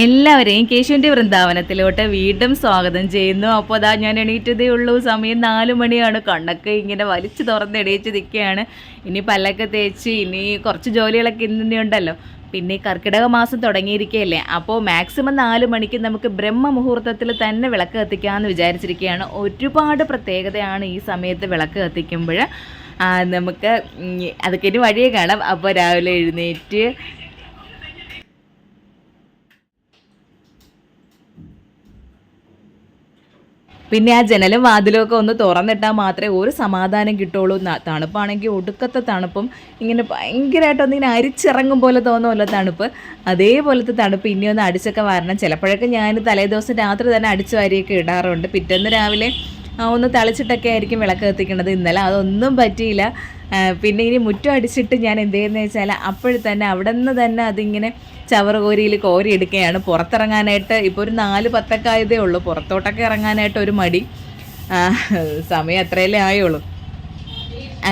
എല്ലാവരെയും കേശുവിൻ്റെ വൃന്ദാവനത്തിലോട്ട് വീണ്ടും സ്വാഗതം ചെയ്യുന്നു. അപ്പോൾ അതാ ഞാൻ എണീറ്റതേ ഉള്ളൂ. സമയം 4 മണിയാണ്. കണ്ണൊക്കെ ഇങ്ങനെ വലിച്ചു തുറന്ന് എണീച്ച് നിൽക്കുകയാണ്. ഇനി പല്ലൊക്കെ തേച്ച് ഇനി കുറച്ച് ജോലികളൊക്കെ ഇന്നെ ഉണ്ടല്ലോ. പിന്നെ കർക്കിടക മാസം തുടങ്ങിയിരിക്കുകയല്ലേ, അപ്പോൾ മാക്സിമം 4 മണിക്ക് നമുക്ക് ബ്രഹ്മമുഹൂർത്തത്തിൽ തന്നെ വിളക്ക് കത്തിക്കാമെന്ന് വിചാരിച്ചിരിക്കുകയാണ്. ഒരുപാട് പ്രത്യേകതയാണ് ഈ സമയത്ത് വിളക്ക് കത്തിക്കുമ്പോൾ. നമുക്ക് അതൊക്കെ ഇനി വഴിയെ കാണാം. അപ്പോൾ രാവിലെ എഴുന്നേറ്റ് പിന്നെ ആ ജനലും വാതിലുമൊക്കെ ഒന്ന് തുറന്നിട്ടാൽ മാത്രമേ ഒരു സമാധാനം കിട്ടുള്ളൂ. തണുപ്പാണെങ്കിൽ ഒടുക്കത്തെ തണുപ്പും ഇങ്ങനെ ഭയങ്കരമായിട്ടൊന്ന് ഇങ്ങനെ അരിച്ചിറങ്ങും പോലെ തോന്നുമല്ലോ തണുപ്പ്. അതേപോലത്തെ തണുപ്പ് ഇനി ഒന്ന് അടിച്ചൊക്കെ വരണം. ചിലപ്പോഴൊക്കെ ഞാൻ തലേദിവസം രാത്രി തന്നെ അടിച്ചു വാരിയൊക്കെ ഇടാറുണ്ട്. പിറ്റേന്ന് രാവിലെ ഒന്ന് തളിച്ചിട്ടൊക്കെ ആയിരിക്കും വിളക്ക് കത്തിക്കുന്നത്. ഇന്നലെ അതൊന്നും പറ്റിയില്ല. പിന്നെ ഇനി മുറ്റം അടിച്ചിട്ട് ഞാൻ എന്ത് ചെയ്യുന്നത് വെച്ചാൽ അപ്പോഴും തന്നെ അവിടെ നിന്ന് തന്നെ അതിങ്ങനെ ചവറ് കോരിയിൽ കോരി എടുക്കുകയാണ്. പുറത്തിറങ്ങാനായിട്ട് ഇപ്പോൾ ഒരു 4:10 ഉള്ളൂ. പുറത്തോട്ടൊക്കെ ഇറങ്ങാനായിട്ട് ഒരു മടി. സമയം അത്രയല്ലേ ആയുള്ളൂ.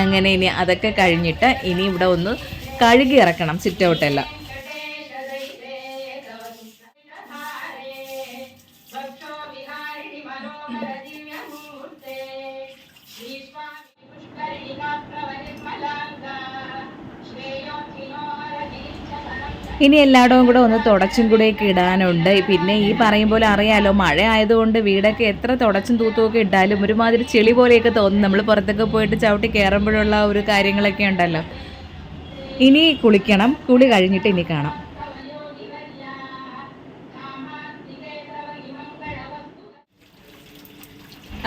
അങ്ങനെ ഇനി അതൊക്കെ കഴിഞ്ഞിട്ട് ഇനി ഇവിടെ ഒന്ന് കഴുകി ഇറക്കണം സിറ്റ് ഔട്ടെല്ലാം. ഇനി എല്ലായിടവും കൂടെ ഒന്ന് തുടച്ചും കൂടെയൊക്കെ ഇടാനുണ്ട്. പിന്നെ ഈ പറയും പോലെ അറിയാലോ, മഴ ആയതുകൊണ്ട് വീടൊക്കെ എത്ര തുടച്ചും തൂത്തുമൊക്കെ ഇട്ടാലും ഒരുമാതിരി ചെളി പോലെയൊക്കെ തോന്നും. നമ്മൾ പുറത്തൊക്കെ പോയിട്ട് ചവിട്ടി കയറുമ്പോഴുള്ള ഒരു കാര്യങ്ങളൊക്കെ ഉണ്ടല്ലോ. ഇനി കുളിക്കണം. കുളി കഴിഞ്ഞിട്ട് ഇനി കാണാം.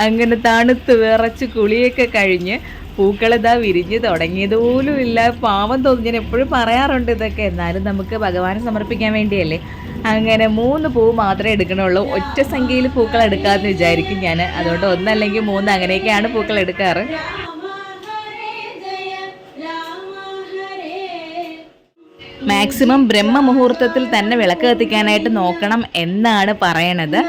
അങ്ങനെ തണുത്ത് വിറച്ച് കുളിയൊക്കെ കഴിഞ്ഞ് പൂക്കളിതാ വിരിഞ്ഞ് തുടങ്ങിയതുപോലും ഇല്ല. പാവം തോന്നി. ഞാൻ എപ്പോഴും പറയാറുണ്ട് ഇതൊക്കെ, എന്നാലും നമുക്ക് ഭഗവാനെ സമർപ്പിക്കാൻ വേണ്ടിയല്ലേ. അങ്ങനെ 3 പൂ മാത്രമേ എടുക്കണുള്ളൂ. ഒറ്റ സംഖ്യയിൽ പൂക്കൾ എടുക്കാമെന്ന് വിചാരിക്കും ഞാൻ. അതുകൊണ്ട് 1 അല്ലെങ്കിൽ 3 അങ്ങനെയൊക്കെയാണ് പൂക്കൾ എടുക്കാറ്. മാക്സിമം ബ്രഹ്മമുഹൂർത്തത്തിൽ തന്നെ വിളക്ക് കത്തിക്കാനായിട്ട് നോക്കണം എന്നാണ് പറയണത്.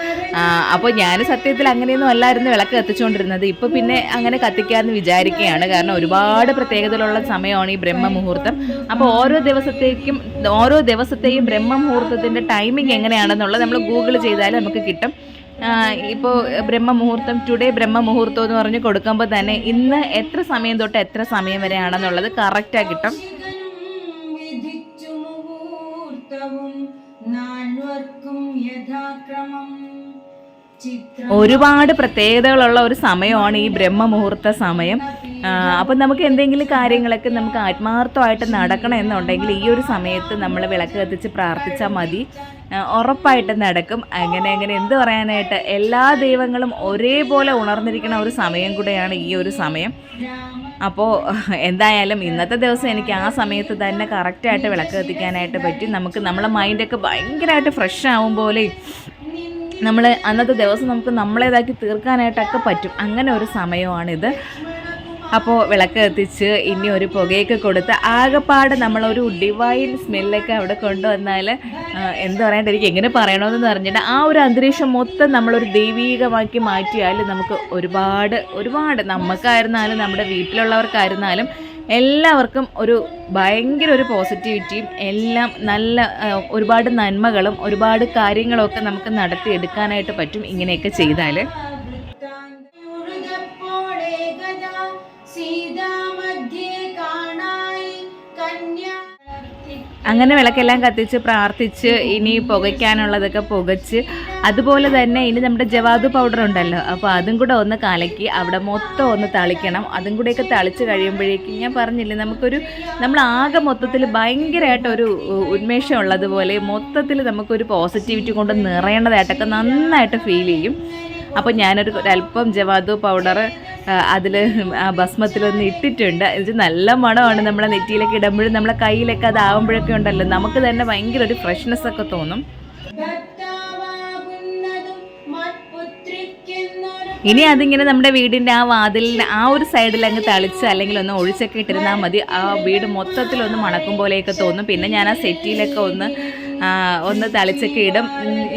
അപ്പോൾ ഞാൻ സത്യത്തിൽ അങ്ങനെയൊന്നും അല്ലായിരുന്നു വിളക്ക് കത്തിച്ചുകൊണ്ടിരുന്നത്. ഇപ്പോൾ പിന്നെ അങ്ങനെ കത്തിക്കാമെന്ന് വിചാരിക്കുകയാണ്. കാരണം ഒരുപാട് പ്രത്യേകതകളുള്ള സമയമാണ് ഈ ബ്രഹ്മമുഹൂർത്തം. അപ്പോൾ ഓരോ ദിവസത്തെയും ബ്രഹ്മമുഹൂർത്തത്തിൻ്റെ ടൈമിംഗ് എങ്ങനെയാണെന്നുള്ളത് നമ്മൾ ഗൂഗിൾ ചെയ്താൽ നമുക്ക് കിട്ടും. ഇപ്പോൾ ബ്രഹ്മമുഹൂർത്തം ടുഡേ ബ്രഹ്മമുഹൂർത്തം എന്ന് പറഞ്ഞ് കൊടുക്കുമ്പോൾ തന്നെ ഇന്ന് എത്ര സമയം തൊട്ട് എത്ര സമയം വരെയാണെന്നുള്ളത് കറക്റ്റായി കിട്ടും. ഒരുപാട് പ്രത്യേകതകളുള്ള ഒരു സമയമാണ് ഈ ബ്രഹ്മമുഹൂർത്ത സമയം. അപ്പം നമുക്ക് എന്തെങ്കിലും കാര്യങ്ങളൊക്കെ നമുക്ക് ആത്മാർത്ഥമായിട്ട് നടക്കണം എന്നുണ്ടെങ്കിൽ ഈ ഒരു സമയത്ത് നമ്മൾ വിളക്ക് കത്തിച്ച് പ്രാർത്ഥിച്ചാൽ മതി. ഉറപ്പായിട്ട് നടക്കും. അങ്ങനെ എന്ത് പറയാനായിട്ട്, എല്ലാ ദൈവങ്ങളും ഒരേപോലെ ഉണർന്നിരിക്കുന്ന ഒരു സമയം കൂടെയാണ് ഈ ഒരു സമയം. അപ്പോൾ എന്തായാലും ഇന്നത്തെ ദിവസം എനിക്ക് ആ സമയത്ത് തന്നെ കറക്റ്റായിട്ട് വിളക്ക് കത്തിക്കാനായിട്ട് പറ്റി. നമുക്ക് നമ്മളെ മൈൻഡൊക്കെ ഭയങ്കരമായിട്ട് ഫ്രഷ് ആവും പോലെ നമ്മൾ അന്നത്തെ ദിവസം നമുക്ക് നമ്മളേതാക്കി തീർക്കാനായിട്ടൊക്കെ പറ്റും. അങ്ങനെ ഒരു സമയമാണിത്. അപ്പോൾ വിളക്ക് കത്തിച്ച് ഇനി ഒരു പുകയൊക്കെ കൊടുത്ത് ആകെപ്പാട് നമ്മളൊരു ഡിവൈൻ സ്മെല്ലൊക്കെ അവിടെ കൊണ്ടുവന്നാൽ എന്താ പറയണ്ട, എനിക്ക് എങ്ങനെ പറയണമെന്ന് പറഞ്ഞിട്ട് ആ ഒരു അന്തരീക്ഷം മൊത്തം നമ്മളൊരു ദൈവീകമാക്കി മാറ്റിയാൽ നമുക്ക് ഒരുപാട് നമുക്കായിരുന്നാലും നമ്മുടെ വീട്ടിലുള്ളവർക്കായിരുന്നാലും എല്ലാവർക്കും ഭയങ്കര ഒരു പോസിറ്റിവിറ്റിയും എല്ലാം നല്ല ഒരുപാട് നന്മകളും ഒരുപാട് കാര്യങ്ങളൊക്കെ നമുക്ക് നടത്തിയെടുക്കാനായിട്ട് പറ്റും ഇങ്ങനെയൊക്കെ ചെയ്താൽ. അങ്ങനെ വിളക്കെല്ലാം കത്തിച്ച് പ്രാർത്ഥിച്ച് ഇനി പുകയ്ക്കാനുള്ളതൊക്കെ പുകച്ച്, അതുപോലെ തന്നെ ഇനി നമ്മുടെ ജവാദു പൗഡർ ഉണ്ടല്ലോ, അപ്പോൾ അതും കൂടെ ഒന്ന് കലക്കി അവിടെ മൊത്തം ഒന്ന് തളിക്കണം. അതും കൂടെയൊക്കെ തളിച്ച് കഴിയുമ്പോഴേക്കും ഞാൻ പറഞ്ഞില്ലേ, നമ്മൾ ആകെ മൊത്തത്തിൽ ഭയങ്കരമായിട്ടൊരു ഉന്മേഷം ഉള്ളതുപോലെ മൊത്തത്തിൽ നമുക്കൊരു പോസിറ്റിവിറ്റി കൊണ്ട് നിറയേണ്ടതായിട്ടൊക്കെ നന്നായിട്ട് ഫീൽ ചെയ്യും. അപ്പോൾ ഞാനൊരു അല്പം ജവാദു പൗഡർ അതിൽ ഭസ്മത്തിലൊന്ന് ഇട്ടിട്ടുണ്ട്. ഇത് നല്ല മണമാണ്. നമ്മളെ നെറ്റിയിലൊക്കെ ഇടുമ്പോഴും നമ്മളെ കയ്യിലൊക്കെ അതാവുമ്പോഴൊക്കെ ഉണ്ടല്ലോ, നമുക്ക് തന്നെ ഭയങ്കര ഒരു ഫ്രഷ്നെസ് ഒക്കെ തോന്നും. ഇനി അതിങ്ങനെ നമ്മുടെ വീടിൻ്റെ ആ വാതിലിൻ്റെ ആ ഒരു സൈഡിൽ അങ്ങ് തളിച്ച് അല്ലെങ്കിൽ ഒന്ന് ഒഴിച്ചൊക്കെ ഇട്ടിരുന്നാൽ മതി. ആ വീട് മൊത്തത്തിലൊന്ന് മണക്കും പോലെയൊക്കെ തോന്നും. പിന്നെ ഞാൻ ആ സെറ്റിയിലൊക്കെ ഒന്ന് തളിച്ചൊക്കെ ഇടും.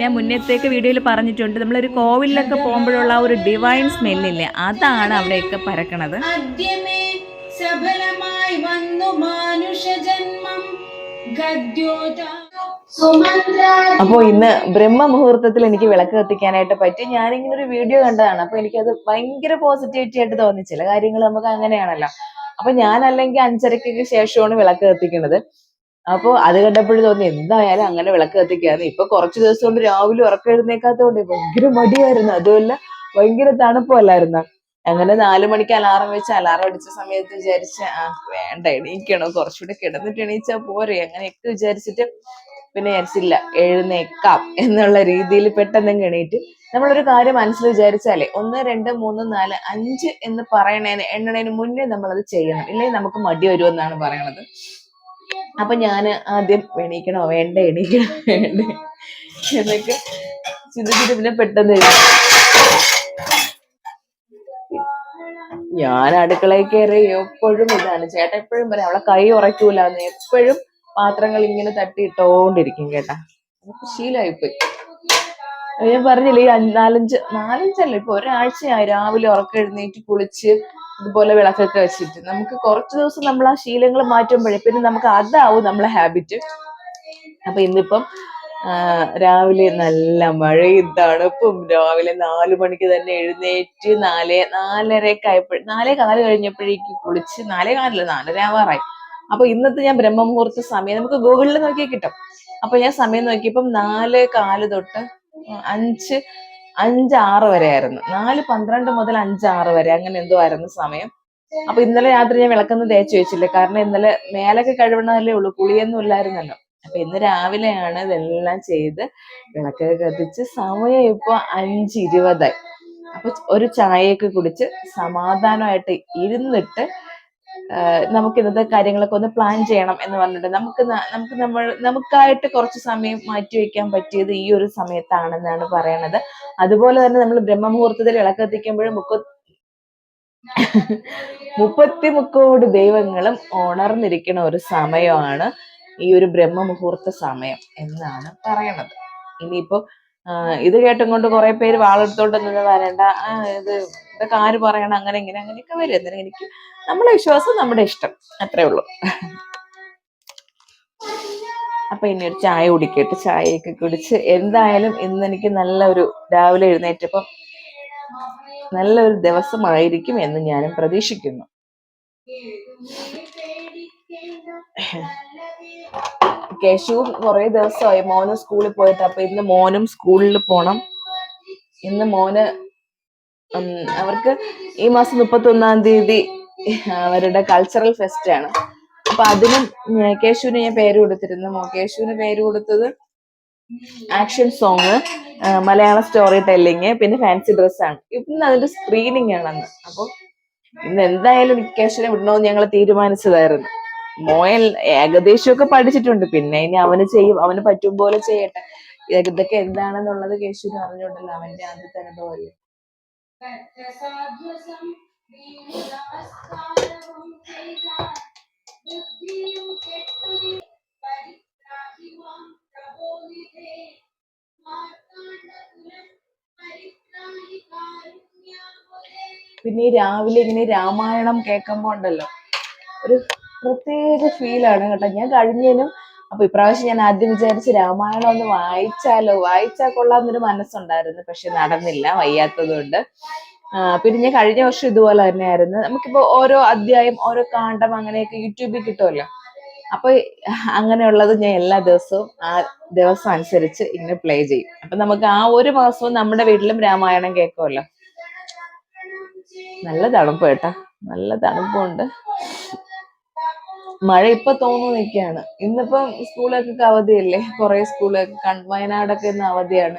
ഞാൻ മുന്നത്തേക്ക് വീഡിയോയിൽ പറഞ്ഞിട്ടുണ്ട്, നമ്മളൊരു കോവിലൊക്കെ പോകുമ്പോഴുള്ള ആ ഒരു ഡിവൈൻ സ്മെല്ലില്ലേ, അതാണ് അവിടെയൊക്കെ പരക്കണത്. അപ്പോൾ ഇന്ന് ബ്രഹ്മ മുഹൂർത്തത്തിൽ എനിക്ക് വിളക്ക് കത്തിക്കാനായിട്ട് പറ്റി. ഞാനിങ്ങനെ ഒരു വീഡിയോ കണ്ടതാണ്. അപ്പൊ എനിക്കത് ഭയങ്കര പോസിറ്റിവിറ്റി ആയിട്ട് തോന്നി. ചില കാര്യങ്ങൾ നമുക്ക് അങ്ങനെയാണല്ലോ. അപ്പൊ ഞാൻ അല്ലെങ്കിൽ 5:30 ശേഷമാണ് വിളക്ക് കത്തിക്കുന്നത്. അപ്പൊ അത് കണ്ടപ്പോഴും തോന്നി എന്തായാലും അങ്ങനെ വിളക്ക് കത്തിക്കാന്ന്. ഇപ്പൊ കുറച്ച് ദിവസം കൊണ്ട് രാവിലെ ഉറക്കം എഴുന്നേക്കാത്തോണ്ട് ഭയങ്കര മടിയായിരുന്നു. അതുമല്ല ഭയങ്കര തണുപ്പല്ലായിരുന്നു. അങ്ങനെ 4 മണിക്ക് അലാറം വെച്ച് അലാറം അടിച്ച സമയത്ത് വിചാരിച്ച വേണ്ട, എണീക്കണോ, കുറച്ചുകൂടെ കിടന്നിട്ട് എണീച്ചാ പോരെ, അങ്ങനെയൊക്കെ വിചാരിച്ചിട്ട് പിന്നെ വിചാരിച്ചില്ല, എഴുന്നേക്കാം എന്നുള്ള രീതിയിൽ പെട്ടെന്ന് എണീറ്റ്. നമ്മളൊരു കാര്യം മനസ്സിൽ വിചാരിച്ചാലേ 1 2 3 4 5 എന്ന് എണ്ണണേന് മുന്നേ നമ്മളത് ചെയ്യണം, ഇല്ലെങ്കിൽ നമുക്ക് മടി വരുമെന്നാണ് പറയണത്. അപ്പൊ ഞാൻ ആദ്യം എണീക്കണോ വേണ്ടേ, എണീക്കണോ വേണ്ടേ എന്നൊക്കെ ചിന്തിച്ചിട്ട് പിന്നെ പെട്ടെന്ന് ഞാൻ അടുക്കളയിൽ കയറി എപ്പോഴും ഇതാണ്. ചേട്ടൻ എപ്പോഴും പറയാം അവളെ കൈ ഉറയ്ക്കൂലെന്ന്. എപ്പോഴും പാത്രങ്ങൾ ഇങ്ങനെ തട്ടിയിട്ടോണ്ടിരിക്കും കേട്ടാ. നമുക്ക് ശീലമായിപ്പോയി. ഞാൻ പറഞ്ഞില്ലേ, ഈ നാലഞ്ചല്ല, ഇപ്പൊ ഒരാഴ്ചയായി രാവിലെ ഉറക്കം എഴുന്നേറ്റ് കുളിച്ച് ഇതുപോലെ വിളക്കൊക്കെ വെച്ചിട്ട്. നമുക്ക് കുറച്ച് ദിവസം നമ്മൾ ആ ശീലങ്ങൾ മാറ്റുമ്പോഴേ പിന്നെ നമുക്ക് അതാവും നമ്മളെ ഹാബിറ്റ്. അപ്പൊ ഇന്നിപ്പം രാവിലെ നല്ല മഴയും തണുപ്പും, രാവിലെ 4 മണിക്ക് തന്നെ എഴുന്നേറ്റ് 4:45 കഴിഞ്ഞപ്പോഴേക്ക് കുളിച്ച്, 4:15 4:30 ആവാറായി. അപ്പൊ ഇന്നത്തെ ഞാൻ ബ്രഹ്മമുഹൂർത്ത സമയം നമുക്ക് ഗൂഗിളിൽ നോക്കിയാൽ കിട്ടും. അപ്പൊ ഞാൻ സമയം നോക്കിയപ്പം 4:15 തൊട്ട് 5:06 വരെ ആയിരുന്നു. 4:12 മുതൽ 5:06 വരെ അങ്ങനെ എന്തോ ആയിരുന്നു സമയം. അപ്പൊ ഇന്നലെ രാത്രി ഞാൻ വിളക്കൊന്നും തേച്ച് വെച്ചില്ല, കാരണം ഇന്നലെ മേലൊക്കെ കഴുകണതല്ലേ ഉള്ളൂ, കുളിയൊന്നും ഇല്ലായിരുന്നല്ലോ. അപ്പൊ ഇന്ന് രാവിലെയാണ് ഇതെല്ലാം ചെയ്ത് വിളക്കൊക്കെ കത്തിച്ച്. സമയം ഇപ്പൊ 5:20. അപ്പൊ ഒരു ചായയൊക്കെ കുടിച്ച് സമാധാനമായിട്ട് ഇരുന്നിട്ട് നമുക്ക് ഇന്നത്തെ കാര്യങ്ങളൊക്കെ ഒന്ന് പ്ലാൻ ചെയ്യണം എന്ന് പറഞ്ഞിട്ട് നമുക്കായിട്ട് കുറച്ച് സമയം മാറ്റി വെക്കാൻ പറ്റിയത് ഈ ഒരു സമയത്താണെന്നാണ് പറയണത്. അതുപോലെ തന്നെ നമ്മൾ ബ്രഹ്മമുഹൂർത്തത്തിൽ വിളക്ക് കത്തിക്കുമ്പോഴും 30 ദൈവങ്ങളും ഉണർന്നിരിക്കുന്ന ഒരു സമയമാണ് ഈ ഒരു ബ്രഹ്മമുഹൂർത്ത സമയം എന്നാണ് പറയണത്. ഇനിയിപ്പോ ഇത് കേട്ടും കൊണ്ട് കുറെ പേര് വാളെടുത്തോണ്ട് നിന്ന് വരണ്ട, ഇതൊക്കെ ആര് പറയണം, അങ്ങനെ ഇങ്ങനെ അങ്ങനെയൊക്കെ വരും. എന്നാലും എനിക്ക് നമ്മുടെ വിശ്വാസം, നമ്മുടെ ഇഷ്ടം, അത്രേ ഉള്ളൂ. അപ്പൊ ഇനി ഒരു ചായ കുടിക്കട്ടെ. ചായയൊക്കെ കുടിച്ച് എന്തായാലും ഇന്ന് എനിക്ക് നല്ലൊരു രാവിലെ എഴുന്നേറ്റപ്പം നല്ലൊരു ദിവസമായിരിക്കും എന്ന് ഞാനും പ്രതീക്ഷിക്കുന്നു. കേശുവും കുറെ ദിവസമായി മോന് സ്കൂളിൽ പോയിട്ട്. അപ്പൊ ഇന്ന് മോനും സ്കൂളിൽ പോണം. ഇന്ന് മോന് അവർക്ക് ഈ മാസം 31 അവരുടെ കൾച്ചറൽ ഫെസ്റ്റ് ആണ്. അപ്പൊ അതിനും കേശുവിന് ഞാൻ പേര് കൊടുത്തിരുന്നു. കേശുവിന് പേര് കൊടുത്തത് action song, Malayalam story telling, പിന്നെ ഫാൻസി ഡ്രസ്സാണ്. ഇന്ന് അതിന്റെ സ്ക്രീനിങ് ആണെന്ന്. അപ്പൊ ഇന്ന് എന്തായാലും കേശുവിനെ വിടണമെന്ന് ഞങ്ങൾ തീരുമാനിച്ചതായിരുന്നു. മോയൽ ഏകദേശമൊക്കെ പഠിച്ചിട്ടുണ്ട്, പിന്നെ ഇനി അവന് പറ്റും പോലെ ചെയ്യട്ടെ. ഇതൊക്കെ എന്താണെന്നുള്ളത് കേശുവിന് അറിഞ്ഞോണ്ടല്ലോ, അവന്റെ ആദ്യത്തെ അനുഭവമല്ലേ. പിന്നെ ഈ രാവിലെ ഇങ്ങനെ രാമായണം കേൾക്കുമ്പോ ഉണ്ടല്ലോ ഒരു പ്രത്യേക ഫീലാണ് കേട്ടോ. ഞാൻ കഴിഞ്ഞതിനും അപ്പൊ ഇപ്രാവശ്യം ഞാൻ ആദ്യം വിചാരിച്ച് രാമായണം ഒന്ന് വായിച്ചാൽ കൊള്ളാമെന്നൊരു മനസ്സുണ്ടായിരുന്നു. പക്ഷെ നടന്നില്ല, വയ്യാത്തത് കൊണ്ട്. പിന്നെ ഞാൻ കഴിഞ്ഞ വർഷം ഇതുപോലെ തന്നെയായിരുന്നു. നമുക്കിപ്പോ ഓരോ അധ്യായം, ഓരോ കാണ്ഡം അങ്ങനെയൊക്കെ യൂട്യൂബിൽ കിട്ടുമല്ലോ. അപ്പൊ അങ്ങനെയുള്ളത് ഞാൻ എല്ലാ ദിവസവും ആ ദിവസം അനുസരിച്ച് ഇങ്ങനെ പ്ലേ ചെയ്യും. അപ്പൊ നമുക്ക് ആ ഒരു മാസവും നമ്മുടെ വീട്ടിലും രാമായണം കേൾക്കുമല്ലോ. നല്ല തണുപ്പ് കേട്ടാ, നല്ല തണുപ്പുണ്ട്. മഴ ഇപ്പൊ തോന്നു നിൽക്കുകയാണ്. ഇന്നിപ്പം സ്കൂളൊക്കെ അവധിയല്ലേ, കുറെ സ്കൂളൊക്കെ വയനാടൊക്കെ ഇന്ന് അവധിയാണ്.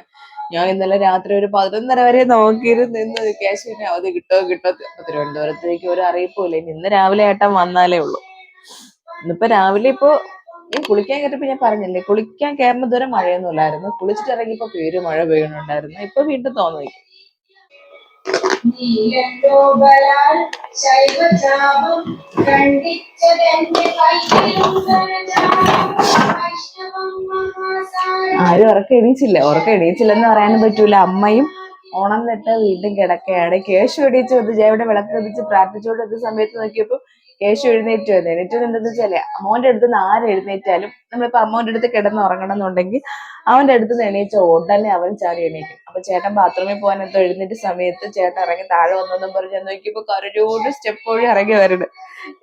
ഞാൻ ഇന്നലെ രാത്രി ഒരു 11:30 വരെ നോക്കിയിരുന്ന് കേശുവിന് അവധി കിട്ടോ. തിരുവനന്തപുരത്തേക്ക് ഒരു അറിയിപ്പില്ല. ഇന്ന് രാവിലെ ഏട്ടൻ വന്നാലേ ഉള്ളൂ. ഇന്നിപ്പോ രാവിലെ ഇപ്പൊ കുളിക്കാൻ കയറിയപ്പോ ഞാൻ പറഞ്ഞില്ലേ, കുളിക്കാൻ കയറുന്നത് വരെ മഴയൊന്നും ഇല്ലായിരുന്നു. കുളിച്ചിട്ട് ഇറങ്ങിയപ്പോ മഴ പെയ്യുന്നുണ്ടായിരുന്നു. ഇപ്പൊ വീണ്ടും തോന്നി. ആരും ഉറക്കം എണീച്ചില്ലെന്ന് പറയാനും പറ്റൂല. അമ്മയും ഉണർന്നിട്ട് വീണ്ടും കിടക്കുകയാണ്. കേശു എണീച്ച് വന്ന് ജയവിടെ വിളക്ക് കത്തിച്ച് പ്രാർത്ഥിച്ചുകൊണ്ട് സമയത്ത് നോക്കിയപ്പോ കേശു എഴുന്നേറ്റ് വന്നു. എഴുന്നേറ്റ് എന്താ വെച്ചാല് മോന്റെ അടുത്ത് നിന്ന് ആര് എഴുന്നേറ്റാലും നമ്മളിപ്പോ അമ്മോന്റെ അടുത്ത് കിടന്ന് ഉറങ്ങണം എന്നുണ്ടെങ്കിൽ അവന്റെ അടുത്ത് നിന്ന് എണീച്ച ഉടനെ അവൻ ചാടി എണീക്കും. അപ്പൊ ചേട്ടൻ ബാത്റൂമിൽ പോകാൻ എന്തോ എഴുന്നേറ്റ സമയത്ത് ചേട്ടൻ ഇറങ്ങി താഴെ വന്നെന്നും പറഞ്ഞ് നോക്കിയപ്പോ കരയോട് സ്റ്റെപ്പ് വഴി ഇറങ്ങി വരുന്നത്.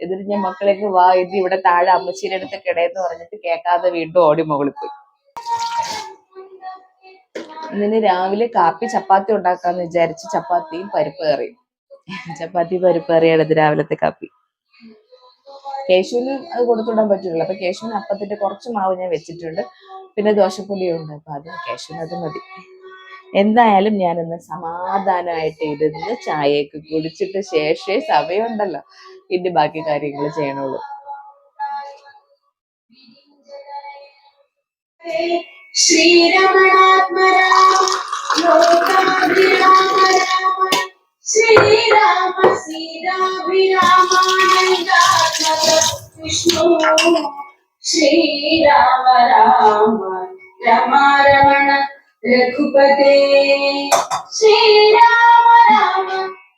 എന്നിട്ട് ഞാൻ മക്കളേക്ക് വാ, ഇത് ഇവിടെ താഴെ അമ്മച്ചീന്റെ അടുത്ത് കിടയെന്ന് പറഞ്ഞിട്ട് കേൾക്കാതെ വീണ്ടും ഓടി മുകളിൽ പോയി. ഇന്ന് രാവിലെ കാപ്പി ചപ്പാത്തി ഉണ്ടാക്കാന്ന് വിചാരിച്ച് ചപ്പാത്തിയും പരിപ്പ് കറിയും. ചപ്പാത്തി പരിപ്പ് കറിയാണ് ഇത് രാവിലത്തെ കാപ്പി. കേശുവിന് അത് കൊടുത്തുവിടാൻ പറ്റില്ല. അപ്പൊ കേശുവിന് അപ്പത്തിന്റെ കുറച്ച് മാവ് ഞാൻ വെച്ചിട്ടുണ്ട്, പിന്നെ ദോശപ്പൊടിയുണ്ട്. അപ്പൊ അത് കേശുവിന് അത് മതി. എന്തായാലും ഞാനിന്ന് സമാധാനമായിട്ട് ഇരുന്ന് ചായയൊക്കെ കുടിച്ചിട്ട് ശേഷേ സമയമുണ്ടല്ലോ ഇനി ബാക്കി കാര്യങ്ങൾ ചെയ്യണുള്ളൂ. ശ്രീരമണാത്മരാമ ലോകാഭിരാമ രാമ ശ്രീരാമ സീതാഭിരാമാനന്ദാത്മക വിഷ്ണു ശ്രീരാമ രാമ രമാരമണ രഘുപതേ ശ്രീരാമ രാമ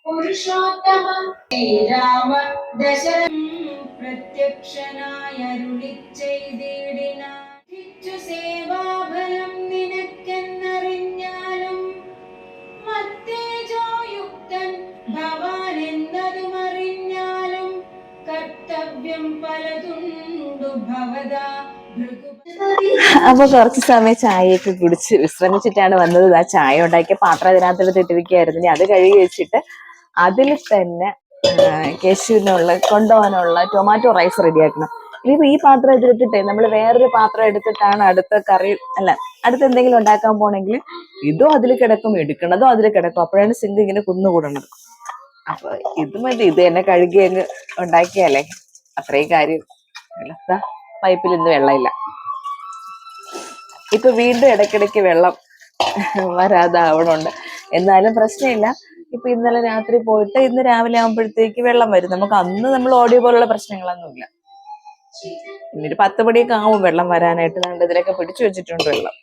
പുരുഷോത്തമ ശ്രീരാമ ദശരഥ പ്രത്യക്ഷനായ അരുളിച്ചെയ്തിടിന സേവാഫലം നിനക്കെന്നറിഞ്ഞാലും മത്തേജോയുക്തൻ ഭവാൻ എന്നതുമറിഞ്ഞാലും കർത്തവ്യം പലതുണ്ടു ഭവതാ. അപ്പൊ കുറച്ച് സമയം ചായയൊക്കെ കുടിച്ച് വിശ്രമിച്ചിട്ടാണ് വന്നത്. ആ ചായ ഉണ്ടാക്കിയ പാത്രം ഇതിനകത്തോട്ട് ഇട്ടിരിക്കുകയായിരുന്നു. ഇനി അത് കഴുകി വെച്ചിട്ട് അതിൽ തന്നെ കേശുവിനുള്ള കൊണ്ടുപോകാനുള്ള ടൊമാറ്റോ റൈസ് റെഡിയാക്കണം. ഇനിയിപ്പോ ഈ പാത്രം എടുത്തിട്ടേ നമ്മൾ വേറൊരു പാത്രം എടുത്തിട്ടാണ് അടുത്ത കറി അല്ല അടുത്ത് എന്തെങ്കിലും ഉണ്ടാക്കാൻ പോണെങ്കിൽ ഇതും അതിൽ കിടക്കും, എടുക്കണതും അതിൽ കിടക്കും. അപ്പോഴാണ് സിങ്ക് ഇങ്ങനെ കുന്നുകൂടണത്. അപ്പൊ ഇത് മതി, ഇത് തന്നെ കഴുകി അങ്ങ് ഉണ്ടാക്കിയാലേ അത്രയും കാര്യം. പൈപ്പിൽ ഇന്ന് വെള്ളമില്ല. ഇപ്പൊ വീണ്ടും ഇടയ്ക്കിടയ്ക്ക് വെള്ളം വരാതാവണുണ്ട്. എന്നാലും പ്രശ്നമില്ല. ഇപ്പൊ ഇന്നലെ രാത്രി പോയിട്ട് ഇന്ന് രാവിലെ ആകുമ്പോഴത്തേക്ക് വെള്ളം വരും. നമുക്ക് അന്ന് നമ്മൾ ഓടിയ പോലുള്ള പ്രശ്നങ്ങളൊന്നുമില്ല. ഇന്നൊരു 10 മണിയൊക്കെ ആവും വെള്ളം വരാനായിട്ട്. നമ്മൾ ഇതിലൊക്കെ പിടിച്ചു വെച്ചിട്ടുണ്ട് വെള്ളം.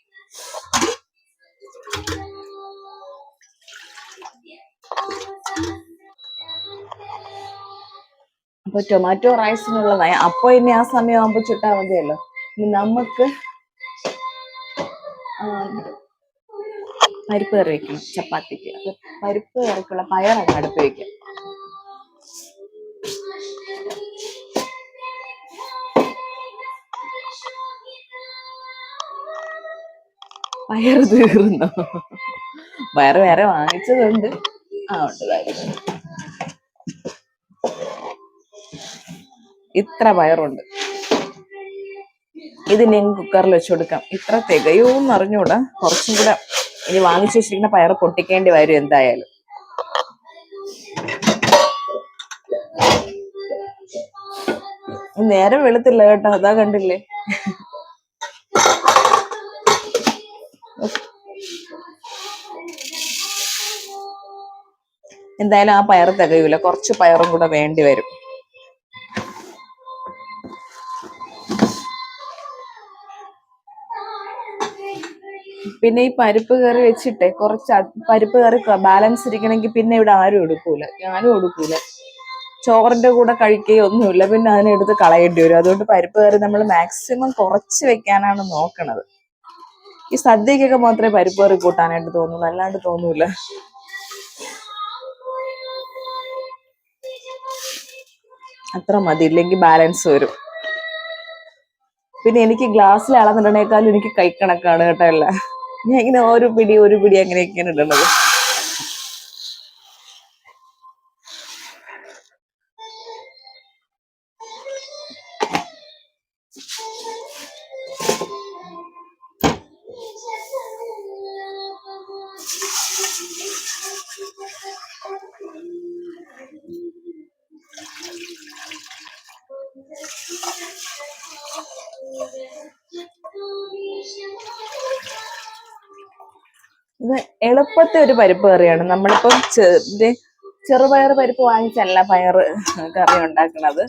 അപ്പൊ ടൊമാറ്റോ റൈസിനുള്ളതായി. അപ്പൊ ഇനി ആ സമയം ആകുമ്പോ ചുട്ടാ മതിയല്ലോ. നമുക്ക് പരിപ്പ് കറി വെക്കണം ചപ്പാത്തിക്ക്. അപ്പൊ പരിപ്പ് കറിക്കുള്ള പയറൊക്കെ അടുപ്പ് വെക്കാം. പയർ തീർന്നോ? പയർ വേറെ വാങ്ങിച്ചതുണ്ട്. ഉണ്ട് കാര്യം. ഇത്ര പയറുണ്ട്. ഇത് ഞാൻ കുക്കറിൽ വെച്ച് കൊടുക്കാം. ഇത്ര തികയോന്ന് അറിഞ്ഞൂടാ. കുറച്ചും കൂടെ ഇനി വാങ്ങിച്ചു വെച്ചിരിക്കുന്ന പയർ പൊട്ടിക്കേണ്ടി വരും എന്തായാലും. നേരം വെളുത്തില്ല കേട്ടോ, അതാ കണ്ടില്ലേ. എന്തായാലും ആ പയർ തികയൂല, കുറച്ച് പയറും കൂടെ വേണ്ടി വരും. പിന്നെ ഈ പരിപ്പ് കറി വെച്ചിട്ടേ കുറച്ച് പരിപ്പ് കറി ബാലൻസ് ഇരിക്കണമെങ്കിൽ പിന്നെ ഇവിടെ ആരും എടുക്കൂല, ഞാനും എടുക്കൂല. ചോറിന്റെ കൂടെ കഴിക്കുകയൊന്നുമില്ല, പിന്നെ അതിനെടുത്ത് കളയേണ്ടി വരും. അതുകൊണ്ട് പരിപ്പ് കറി നമ്മൾ മാക്സിമം കുറച്ച് വെക്കാനാണ് നോക്കണത്. ഈ സദ്യക്കൊക്കെ മാത്രമേ പരിപ്പ് കറി കൂട്ടാനായിട്ട് തോന്നുള്ളൂ, അല്ലാണ്ട് തോന്നൂല. അത്ര മതി, ഇല്ലെങ്കിൽ ബാലൻസ് വരും. പിന്നെ എനിക്ക് ഗ്ലാസ്സിൽ അളന്നിടണേക്കാളും എനിക്ക് കൈക്കണക്കാണ് കേട്ടോ. അല്ല ഞാൻ ഇങ്ങനെ ഒരു പിടി അങ്ങനെയൊക്കെയാണ് ഇടുന്നത്. ഇത് എളുപ്പത്തെ ഒരു പരിപ്പ് കറിയാണ്. നമ്മളിപ്പം ചെറുപയർ പരിപ്പ് വാങ്ങിച്ചല്ല പയർ കറി ഉണ്ടാക്കുന്നത്.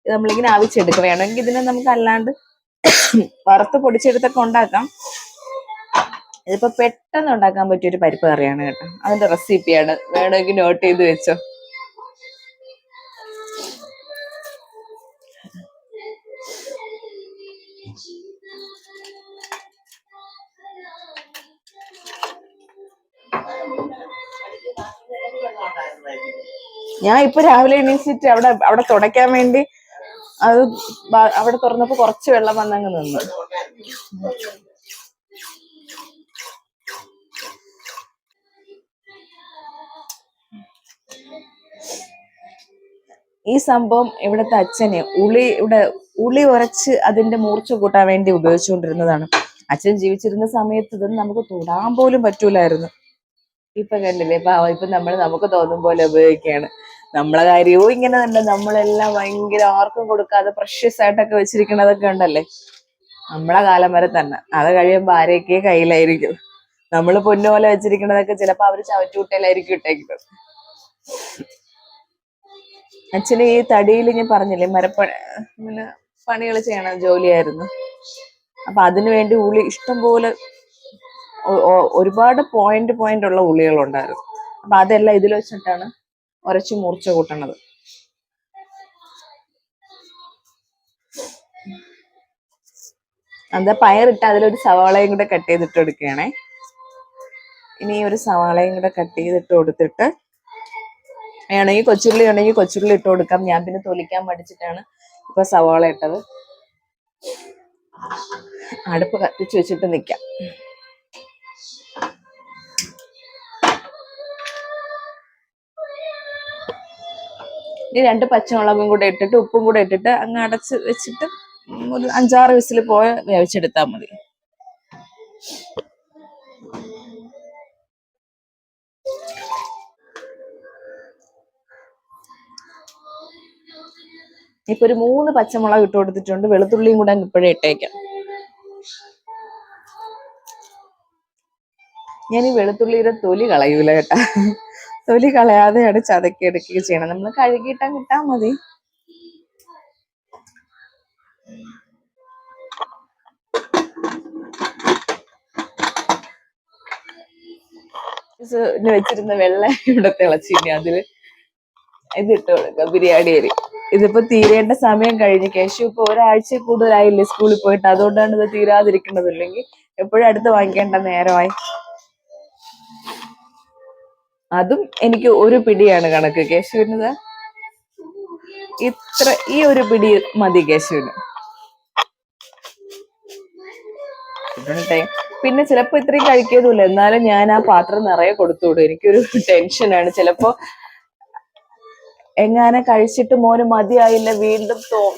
ഇത് നമ്മളിങ്ങനെ ആവിച്ചെടുക്കുക. വേണമെങ്കിൽ ഇതിനെ നമുക്ക് അല്ലാണ്ട് വറുത്ത് പൊടിച്ചെടുത്തൊക്കെ ഉണ്ടാക്കാം. ഇതിപ്പോ പെട്ടെന്ന് ഉണ്ടാക്കാൻ പറ്റിയൊരു പരിപ്പ് കറിയാണ് കേട്ടോ. അതിന്റെ റെസിപ്പിയാണ്, വേണമെങ്കിൽ നോട്ട് ചെയ്ത് വെച്ചോ. ഞാൻ ഇപ്പൊ രാവിലെ എണീച്ചിട്ട് അവിടെ തുടയ്ക്കാൻ വേണ്ടി അത് അവിടെ തുറന്നപ്പോ കുറച്ച് വെള്ളം വന്നങ്ങ് നിന്ന്. ഈ സംഭവം ഇവിടുത്തെ അച്ഛനെ ഉളി ഉരച്ച് അതിന്റെ മൂർച്ച കൂട്ടാൻ വേണ്ടി ഉപയോഗിച്ചുകൊണ്ടിരുന്നതാണ്. അച്ഛൻ ജീവിച്ചിരുന്ന സമയത്ത് ഇതൊന്നും നമുക്ക് തൊടാൻ പോലും പറ്റൂലായിരുന്നു. ഇപ്പൊ കണ്ടില്ലേ പാവം, ഇപ്പൊ നമുക്ക് തോന്നും പോലെ ഉപയോഗിക്കുകയാണ്. നമ്മളെ കാര്യവും ഇങ്ങനെ തന്നെ, നമ്മളെല്ലാം ഭയങ്കര ആർക്കും കൊടുക്കാതെ പ്രഷ്യസ് ആയിട്ടൊക്കെ വെച്ചിരിക്കണതൊക്കെ ഉണ്ടല്ലേ, നമ്മളെ കാലം വരെ തന്നെ. അത് കഴിയുമ്പോ ആരെയൊക്കെ കയ്യിലായിരിക്കും. നമ്മള് പൊന്നുപോലെ വെച്ചിരിക്കണതൊക്കെ ചിലപ്പോ അവര് ചവറ്റുകുട്ടയിലായിരിക്കും ഇട്ടേക്കുന്നത്. അച്ഛന് ഈ തടിയിൽ ഞാൻ പറഞ്ഞില്ലേ പിന്നെ പണികൾ ചെയ്യണ ജോലിയായിരുന്നു. അപ്പൊ അതിനു വേണ്ടി ഇഷ്ടംപോലെ ഒരുപാട് പോയിന്റ് ഉള്ള ഉള്ളികളുണ്ടായിരുന്നു. അപ്പൊ അതെല്ലാം ഇതിൽ വെച്ചിട്ടാണ് ഉരച്ച് മൂർച്ച കൂട്ടണത്. എന്താ പയറിട്ട് അതിലൊരു സവാളയും കൂടെ കട്ട് ചെയ്തിട്ട് എടുക്കുകയാണേ. ഇനി ഒരു സവാളയും കൂടെ കട്ട് ചെയ്തിട്ട് കൊടുത്തിട്ട് വേണമെങ്കിൽ കൊച്ചുള്ളി ഉണ്ടെങ്കിൽ കൊച്ചുള്ളി ഇട്ട് കൊടുക്കാം. ഞാൻ പിന്നെ തൊലിക്കാൻ മടിച്ചിട്ടാണ് ഇപ്പൊ സവാള ഇട്ടത്. അടുപ്പ് കത്തിച്ച് വെച്ചിട്ട് നിൽക്കാം. ഇനി 2 പച്ചമുളകും കൂടെ ഇട്ടിട്ട് ഉപ്പും കൂടെ ഇട്ടിട്ട് അങ്ങ് അടച്ച് വെച്ചിട്ട് ഒരു 5-6 വിസിൽ പോയ വേവിച്ചെടുത്താൽ മതി. ഇപ്പൊ ഒരു 3 പച്ചമുളക് ഇട്ട് കൊടുത്തിട്ടുണ്ട്. വെളുത്തുള്ളിയും കൂടെ ഇപ്പോഴേ ഇട്ടേക്കാം. ഞാൻ ഈ വെളുത്തുള്ളിയുടെ തൊലി കളയൂല കേട്ടാ. തൊലി കളയാതെയാണ് ചതക്കി എടുക്കുക ചെയ്യണം. നമ്മൾ കഴുകിയിട്ടാ കിട്ടാ മതി. വെച്ചിരുന്ന വെള്ളം ഇവിടെ തിളച്ചിനി അതില് ഇതിട്ട് കൊടുക്കുക, ബിരിയാണി അരി. ഇതിപ്പോ തീരേണ്ട സമയം കഴിഞ്ഞ്. കേശു ഇപ്പൊ ഒരാഴ്ച കൂടുതലായില്ലേ സ്കൂളിൽ പോയിട്ട്, അതുകൊണ്ടാണ് ഇത് തീരാതിരിക്കുന്നത്. ഇല്ലെങ്കിൽ എപ്പോഴും അടുത്ത് വാങ്ങിക്കേണ്ട നേരമായി. അതും എനിക്ക് ഒരു പിടിയാണ് കണക്ക്. കേശുവിന് ഈ ഒരു പിടി മതി കേശുവിന്. പിന്നെ ചിലപ്പോ ഇത്രയും കഴിക്കതുമില്ല, എന്നാലും ഞാൻ ആ പാത്രം നിറയെ കൊടുത്തുവിടും. എനിക്കൊരു ടെൻഷനാണ്. ചിലപ്പോ എങ്ങനെ കഴിച്ചിട്ട് മോന് മതിയായില്ല,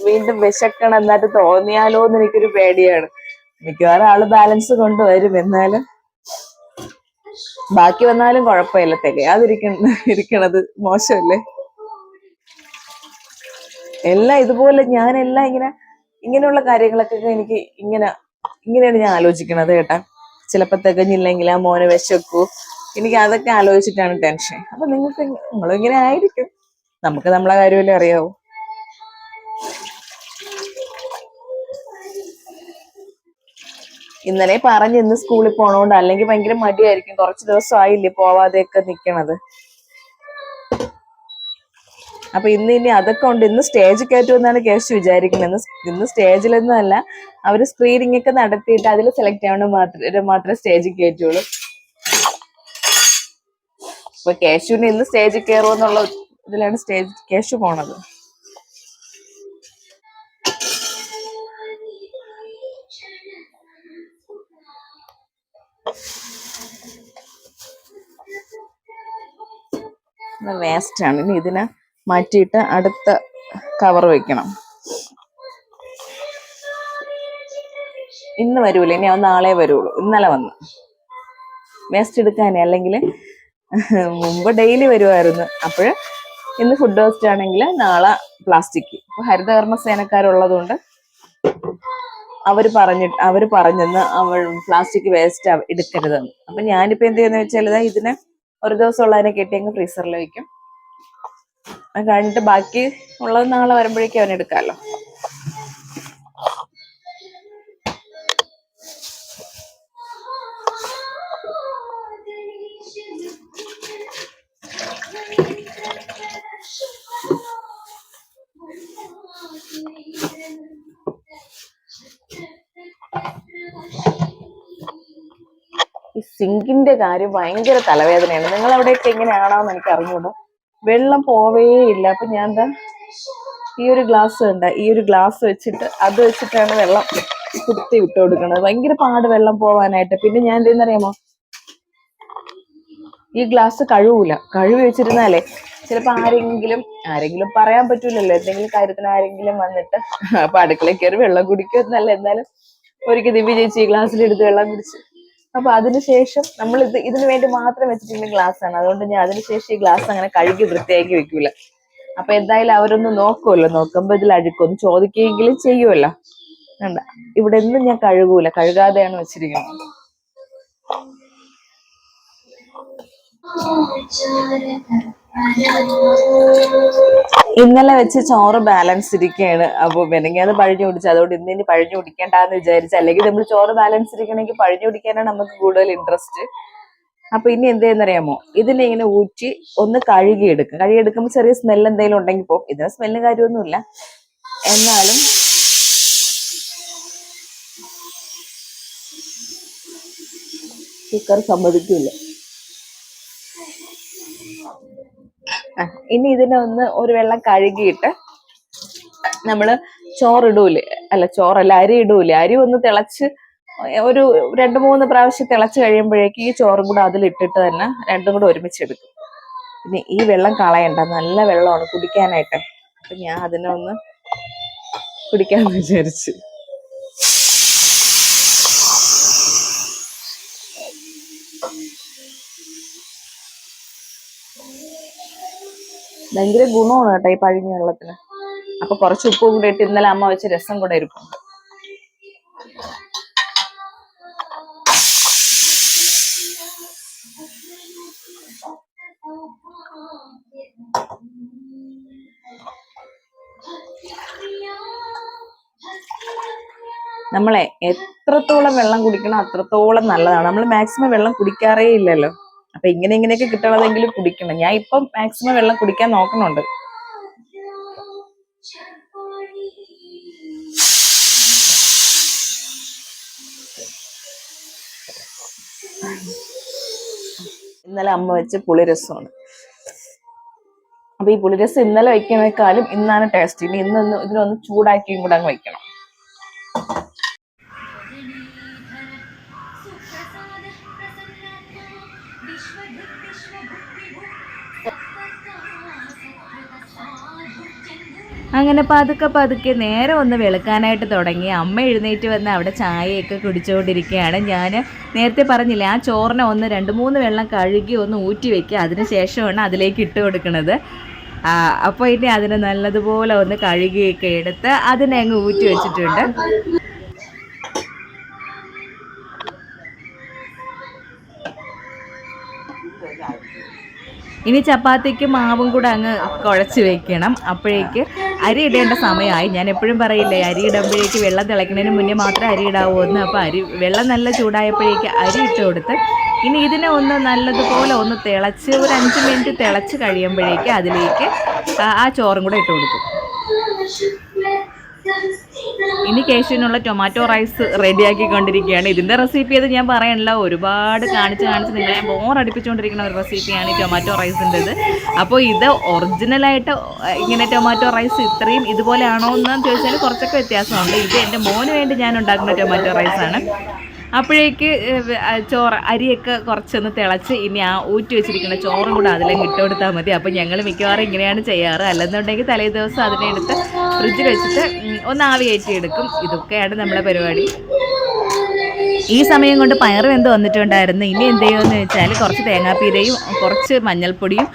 വീണ്ടും വിശക്കണം എന്നായിട്ട് തോന്നിയാലോ എന്ന് എനിക്കൊരു പേടിയാണ്. മിക്കവാറും ആള് ബാലൻസ് കൊണ്ടുവരും. എന്നാലും ബാക്കി വന്നാലും കുഴപ്പമില്ല, തികയാതിരിക്കണത് മോശമല്ലേ. എല്ലാം ഇതുപോലെ ഞാനെല്ലാം ഇങ്ങനെയുള്ള കാര്യങ്ങളൊക്കെ എനിക്ക് ഇങ്ങനെയാണ് ഞാൻ ആലോചിക്കണത് കേട്ടാ. ചിലപ്പോ തികഞ്ഞില്ലെങ്കിൽ ആ മോനെ വിശക്കൂ, എനിക്ക് അതൊക്കെ ആലോചിച്ചിട്ടാണ് ടെൻഷൻ. അപ്പൊ നിങ്ങളും ഇങ്ങനെ ആയിരിക്കും. നമുക്ക് നമ്മളെ കാര്യമല്ലേ അറിയാവൂ. ഇന്നലെ പറഞ്ഞ് ഇന്ന് സ്കൂളിൽ പോണോണ്ട്, അല്ലെങ്കിൽ ഭയങ്കര മടിയായിരിക്കും. കുറച്ച് ദിവസം ആയില്ലേ പോവാതെയൊക്കെ നിക്കണത്. അപ്പൊ ഇനി അതൊക്കെ ഉണ്ട്. ഇന്ന് സ്റ്റേജ് കയറ്റുമെന്നാണ് കേശു വിചാരിക്കുന്നത്. ഇന്ന് സ്റ്റേജിലൊന്നും അല്ല, അവര് സ്ക്രീനിങ് ഒക്കെ നടത്തിയിട്ട് അതിൽ സെലക്ട് ആവണം മാത്രമേ സ്റ്റേജിൽ കയറ്റുള്ളൂ. അപ്പൊ കേശുവിന് ഇന്ന് സ്റ്റേജിൽ കയറുമെന്നുള്ള ഇതിലാണ് കേശു പോണത്. വേസ്റ്റ് ആണ്. ഇനി ഇതിനെ മാറ്റിയിട്ട് അടുത്ത കവർ വെക്കണം. ഇന്ന് വരൂല, ഇനി അവൻ നാളെ വരുള്ളൂ. ഇന്നലെ വന്നു വേസ്റ്റ് എടുക്കാനേ. അല്ലെങ്കിൽ മുമ്പ് ഡെയിലി വരുമായിരുന്നു. അപ്പോഴ് ഇന്ന് ഫുഡ് വേസ്റ്റ് ആണെങ്കിൽ നാളെ പ്ലാസ്റ്റിക്. ഇപ്പൊ ഹരിതകർമ്മ സേനക്കാരുള്ളത് കൊണ്ട് അവര് പറഞ്ഞെന്ന് പ്ലാസ്റ്റിക് വേസ്റ്റ് എടുക്കരുതെന്ന്. അപ്പൊ ഞാനിപ്പോ എന്ത് ചെയ്യുന്ന വെച്ചാൽ ഇതിനെ ഒരു ദിവസം ഉള്ളതിനെ കെട്ടി അങ്ങ് ഫ്രീസറിൽ വെക്കും. അത് കഴിഞ്ഞിട്ട് ബാക്കി ഉള്ളത് നാളെ വരുമ്പോഴേക്കും അവൻ എടുക്കാമല്ലോ. ഈ സിങ്കിന്റെ കാര്യം ഭയങ്കര തലവേദനയാണ്. നിങ്ങൾ അവിടെയൊക്കെ എങ്ങനെയാണോന്ന് എനിക്ക് അറിഞ്ഞൂടാ. വെള്ളം പോവേ ഇല്ല. അപ്പൊ ഞാൻ എന്താ ഈ ഒരു ഗ്ലാസ് ഉണ്ട്, ഈ ഒരു ഗ്ലാസ് വെച്ചിട്ട് അത് വെച്ചിട്ടാണ് വെള്ളം കുത്തി വിട്ട് കൊടുക്കുന്നത്. ഭയങ്കര പാട് വെള്ളം പോവാനായിട്ട്. പിന്നെ ഞാൻ എന്തെന്നറിയാമോ, ഈ ഗ്ലാസ് കഴുകി വെച്ചിരുന്നാലേ ചിലപ്പോ ആരെങ്കിലും പറയാൻ പറ്റൂലല്ലോ, എന്തെങ്കിലും കാര്യത്തിന് ആരെങ്കിലും വന്നിട്ട് അപ്പൊ അടുക്കളയിൽ കയറി വെള്ളം കുടിക്കും എന്നല്ല, എന്നാലും ഒരിക്കൽ ദിവ്യ ചേച്ചി ഈ ഗ്ലാസ്സിലെടുത്ത് വെള്ളം കുടിച്ച്. അപ്പൊ അതിനുശേഷം നമ്മൾ ഇതിനു വേണ്ടി മാത്രം വെച്ചിട്ടുള്ള ഗ്ലാസ് ആണ്. അതുകൊണ്ട് ഞാൻ അതിനുശേഷം ഈ ഗ്ലാസ് അങ്ങനെ കഴുകി വൃത്തിയാക്കി വെക്കൂല. അപ്പൊ എന്തായാലും അവരൊന്ന് നോക്കുമല്ലോ, നോക്കുമ്പോ ഇതിൽ അഴുക്കൊന്ന് ചോദിക്കുകയെങ്കിലും ചെയ്യുമല്ലോ. വേണ്ട, ഇവിടെ ഒന്നും ഞാൻ കഴുകാതെയാണ് വെച്ചിരിക്കുന്നത്. ഇന്നലെ വെച്ച് ചോറ് ബാലൻസ് ഇരിക്കുകയാണ്. അപ്പൊ അത് പഴഞ്ഞു കുടിച്ചു. അതുകൊണ്ട് ഇനി പഴഞ്ഞു കുടിക്കേണ്ടെന്ന് വിചാരിച്ചു. അല്ലെങ്കിൽ നമ്മൾ ചോറ് ബാലൻസ് ഇരിക്കണമെങ്കിൽ പഴഞ്ഞു കുടിക്കാനാണ് നമുക്ക് കൂടുതൽ ഇൻട്രസ്റ്റ്. അപ്പൊ ഇനി എന്ത് ചെയ്യുന്നറിയാമോ, ഇതിനെ ഇങ്ങനെ ഊറ്റി ഒന്ന് കഴുകിയെടുക്കുമ്പോൾ ചെറിയ സ്മെൽ എന്തെങ്കിലും ഉണ്ടെങ്കിൽ പോകും. ഇതിന് സ്മെല്ലും കാര്യമൊന്നുമില്ല, എന്നാലും കുക്കർ സമ്മതിക്കില്ല. ഇനി ഇതിനെ ഒരു വെള്ളം കഴുകിയിട്ട് നമ്മള് അരി ഇടൂലേ, അരി ഒന്ന് തിളച്ച് ഒരു 2-3 പ്രാവശ്യം തിളച്ച് കഴിയുമ്പോഴേക്ക് ഈ ചോറും കൂടെ അതിലിട്ടിട്ട് തന്നെ രണ്ടും കൂടെ ഒരുമിച്ചെടുക്കും. പിന്നെ ഈ വെള്ളം കളയണ്ട, നല്ല വെള്ളമാണ് കുടിക്കാനായിട്ട്. അപ്പൊ ഞാൻ അതിനെ ഒന്ന് കുടിക്കാന്ന് വിചാരിച്ചു. ഭയങ്കര ഗുണമാണ് കേട്ടോ ഈ പഴഞ്ഞ വെള്ളത്തിന്. അപ്പൊ കുറച്ച് ഉപ്പും കൂടെ ഇട്ട് ഇന്നലെ അമ്മ വെച്ച് രസം കൂടെ ഇരിപ്പുണ്ട്. നമ്മളെ എത്രത്തോളം വെള്ളം കുടിക്കണം അത്രത്തോളം നല്ലതാണ്. നമ്മൾ മാക്സിമം വെള്ളം കുടിക്കാറേ ഇല്ലല്ലോ. അപ്പൊ ഇങ്ങനെയൊക്കെ കിട്ടണതെങ്കിലും കുടിക്കണം. ഞാൻ ഇപ്പം മാക്സിമം വെള്ളം കുടിക്കാൻ നോക്കുന്നുണ്ട്. ഇന്നലെ അമ്മ വെച്ച് പുളിരസമാണ്. അപ്പൊ ഈ പുളിരസം ഇന്നലെ വയ്ക്കുന്നേക്കാളും ഇന്നാണ് ടേസ്റ്റ്. ഇനി ഇതിനൊന്ന് ചൂടാക്കിയും കൂടെ അങ്ങ് വയ്ക്കണം. അങ്ങനെ പതുക്കെ നേരെ ഒന്ന് വെളുക്കാനായിട്ട് തുടങ്ങി. അമ്മ എഴുന്നേറ്റ് വന്ന് അവിടെ ചായയൊക്കെ കുടിച്ചുകൊണ്ടിരിക്കുകയാണ്. ഞാൻ നേരത്തെ പറഞ്ഞില്ലേ, ആ ചോറിനെ 2-3 വെള്ളം കഴുകി ഒന്ന് ഊറ്റി വെക്കുക, അതിന് ശേഷമാണ് അതിലേക്ക് ഇട്ട് കൊടുക്കുന്നത്. അപ്പോൾ ഇനി അതിനെ നല്ലതുപോലെ ഒന്ന് കഴുകിയൊക്കെ എടുത്ത് അതിനെ അങ്ങ് ഊറ്റി വെച്ചിട്ടുണ്ട്. ഇനി ചപ്പാത്തിക്ക് മാവും കൂടെ അങ്ങ് കുഴച്ച് വെക്കണം. അപ്പോഴേക്ക് അരി ഇടേണ്ട സമയമായി. ഞാൻ എപ്പോഴും പറയില്ലേ, അരി ഇടുമ്പോഴേക്ക് വെള്ളം തിളയ്ക്കുന്നതിന് മുന്നേ മാത്രമേ അരി ഇടാവൂ എന്ന്. അപ്പോൾ വെള്ളം നല്ല ചൂടായപ്പോഴേക്ക് അരി ഇട്ട് കൊടുത്ത് ഇനി ഇതിനെ നല്ലതുപോലെ തിളച്ച് ഒരു 5 മിനിറ്റ് തിളച്ച് കഴിയുമ്പോഴേക്ക് അതിലേക്ക് ആ ചോറും കൂടെ ഇട്ട് കൊടുക്കും. ഇനി കേശുവിനുള്ള ടൊമാറ്റോ റൈസ് റെഡിയാക്കിക്കൊണ്ടിരിക്കുകയാണ്. ഇതിൻ്റെ റെസിപ്പി അത് ഞാൻ പറയണില്ല, ഒരുപാട് കാണിച്ച് നിങ്ങളെ ബോറടിപ്പിച്ചുകൊണ്ടിരിക്കുന്ന ഒരു റെസിപ്പിയാണ് ഈ ടൊമാറ്റോ റൈസിൻ്റെത്. അപ്പോൾ ഇത് ഒറിജിനലായിട്ട് ഇങ്ങനെ ടൊമാറ്റോ റൈസ് ഇത്രയും ഇതുപോലെ ആണോ എന്ന് ചോദിച്ചാൽ കുറച്ചൊക്കെ വ്യത്യാസമുണ്ട്. ഇത് എൻ്റെ മോന് വേണ്ടി ഞാൻ ഉണ്ടാക്കുന്ന ടൊമാറ്റോ റൈസാണ്. അപ്പോഴേക്ക് അരിയൊക്കെ കുറച്ചൊന്ന് തിളച്ച് ഇനി ആ ഊറ്റി വെച്ചിരിക്കുന്ന ചോറും കൂടെ അതിലേക്ക് ഇട്ട് കൊടുത്താൽ മതി. അപ്പോൾ ഞങ്ങൾ മിക്കവാറും ഇങ്ങനെയാണ് ചെയ്യാറ്. അല്ലെന്നുണ്ടെങ്കിൽ തലേ ദിവസം അതിനെടുത്ത് ഫ്രിഡ്ജിൽ വെച്ചിട്ട് ഒന്ന് ആവി കയറ്റിയെടുക്കും. ഇതൊക്കെയാണ് നമ്മളെ പരിപാടി. ഈ സമയം കൊണ്ട് പയർ വെന്ത് വന്നിട്ടുണ്ടായിരുന്നു. ഇനി എന്ത് ചെയ്യുമെന്ന് വെച്ചാൽ കുറച്ച് തേങ്ങാപ്പീരയും കുറച്ച് മഞ്ഞൾപ്പൊടിയും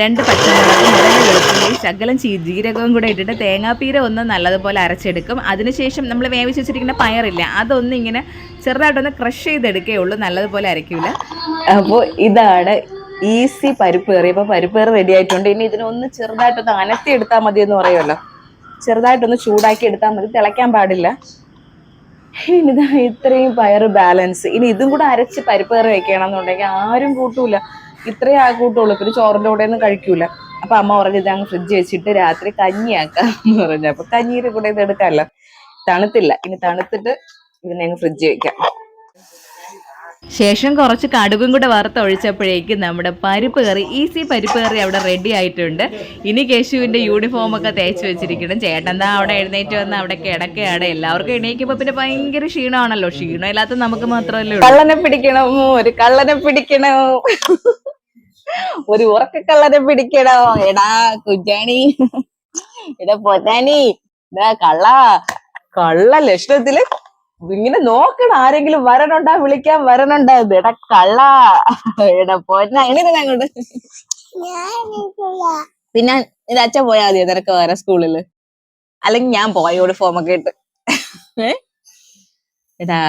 2 പച്ചമുളകും 1 വെളുത്തുള്ളിയും ശകലം ജീരകവും കൂടെ ഇട്ടിട്ട് തേങ്ങാപ്പീര നല്ലതുപോലെ അരച്ചെടുക്കും. അതിനുശേഷം നമ്മൾ വേവിച്ച് വെച്ചിരിക്കുന്ന പയറില്ല, അതൊന്നിങ്ങനെ ചെറുതായിട്ടൊന്ന് ക്രഷ് ചെയ്തെടുക്കുകയുള്ളൂ, നല്ലതുപോലെ അരയ്ക്കില്ല. അപ്പോൾ ഇതാണ് ഈസി പരിപ്പ് കറി. അപ്പോൾ പരിപ്പ് കറി റെഡി ആയിട്ടുണ്ട്. ഇനി ഇതിനൊന്ന് ചെറുതായിട്ടൊന്ന് അനത്തി എടുത്താൽ മതി എന്ന് പറയുമല്ലോ, ചെറുതായിട്ടൊന്ന് ചൂടാക്കി എടുത്താൽ മതി, തിളയ്ക്കാൻ പാടില്ല. ഇനിതാ ഇത്രയും പയറ് ബാലൻസ്. ഇനി ഇതും കൂടെ അരച്ച് പരിപ്പ് കറി വെക്കണമെന്നുണ്ടെങ്കിൽ ആരും കൂട്ടൂല, ഇത്രയും കൂട്ടുള്ളൂ. പിന്നെ ചോറിൻ്റെ കൂടെ ഒന്നും കഴിക്കൂല. അപ്പൊ അമ്മ പറഞ്ഞു ഇതങ്ങ് ഫ്രിഡ്ജ് വെച്ചിട്ട് രാത്രി കഞ്ഞിയാക്കാം എന്ന് പറഞ്ഞു. അപ്പൊ കഞ്ഞീരെ കൂടെ ഇത് എടുക്കാമല്ലോ. തണുത്തില്ല, ഇനി തണുത്തിട്ട് ഇതിനെ അങ്ങ് ഫ്രിഡ്ജ് വെക്കാം. ശേഷം കുറച്ച് കടുകും കൂടെ വറുത്തൊഴിച്ചപ്പോഴേക്കും നമ്മുടെ പരിപ്പ് കറി, ഈസി പരിപ്പ് കറി അവിടെ റെഡി ആയിട്ടുണ്ട്. ഇനി കേശുവിൻ്റെ യൂണിഫോമൊക്കെ തേച്ച് വെച്ചിരിക്കണം. ചേട്ടൻ എന്താ അവിടെ എഴുന്നേറ്റ് വന്ന് അവിടെ കിടക്കുകയാണ്. എല്ലാവർക്കും എണീക്കുമ്പോൾ പിന്നെ ഭയങ്കര ക്ഷീണമാണല്ലോ. ക്ഷീണം ഇല്ലാത്ത നമുക്ക് മാത്രമല്ലേ. കള്ളനെ പിടിക്കണം, ഒരു കള്ളനെ പിടിക്കണം, ഒരു ഉറക്കക്കള്ളനെ പിടിക്കണോ. എടാ കുഞ്ഞാണി, എടാ പൊന്നാനി, ഇതാ കള്ള ലക്ഷണത്തില് ഇങ്ങനെ നോക്കണം. ആരെങ്കിലും വരണുണ്ടാ, വിളിക്കാൻ വരണുണ്ടാ. എടാ കള്ള, എടാ പൊന്ന, എണീറ്റ അങ്ങോട്ട്. പിന്നെ ഇത് അച്ഛൻ പോയാ മതിയോ നിനക്ക് വേറെ സ്കൂളില്? അല്ലെങ്കിൽ ഞാൻ പോയ യൂണിഫോമൊക്കെ ഇട്ട്. എടാ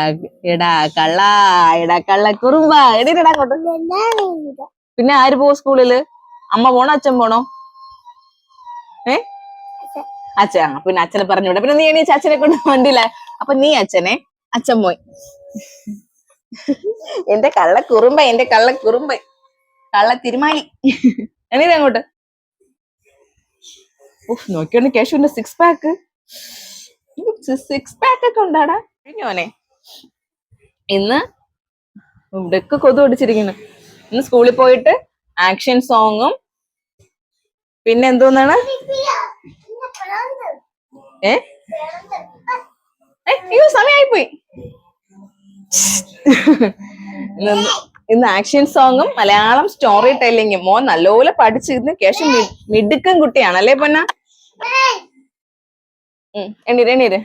എടാ കള്ള കുറുമ്പ, എണീറ്റടാ അങ്ങോട്ട്. പിന്നെ ആര് പോവും സ്കൂളില്? അമ്മ പോണോ അച്ഛൻ പോണോ? അച്ഛൻ. പിന്നെ അച്ഛനെ പറഞ്ഞുവിടാ. പിന്നെ നീ എണീച്ച അച്ഛനെ കൊണ്ട് വണ്ടിയില്ല. അപ്പൊ നീ അച്ഛനെ, അച്ഛൻ പോയി. എന്റെ കള്ള കുറുമ്പ, കള്ള തിരുമാലി. എണീറ്റ് അങ്ങോട്ട്. നോക്കിയോണ്ട് കേശുവിന്റെ 6 പാക്ക് ഒക്കെ ഉണ്ടാടാ. കഴിഞ്ഞോനെ ഇന്ന് ഇവിടെയൊക്കെ കൊതു പിടിച്ചിരിക്കുന്നു. ഇന്ന് സ്കൂളിൽ പോയിട്ട് ആക്ഷൻ സോങ്ങും പിന്നെ എന്തോന്നാണ് സമയായിപ്പോയി. ഇന്ന് ആക്ഷൻ സോങ്ങും മലയാളം സ്റ്റോറി ടെല്ലിങ്ങും. മോൻ നല്ലപോലെ പഠിച്ചിരുന്ന് കേശം മിടുക്കൻ കുട്ടിയാണ് അല്ലേ പൊന്ന? എണ്ണീര്.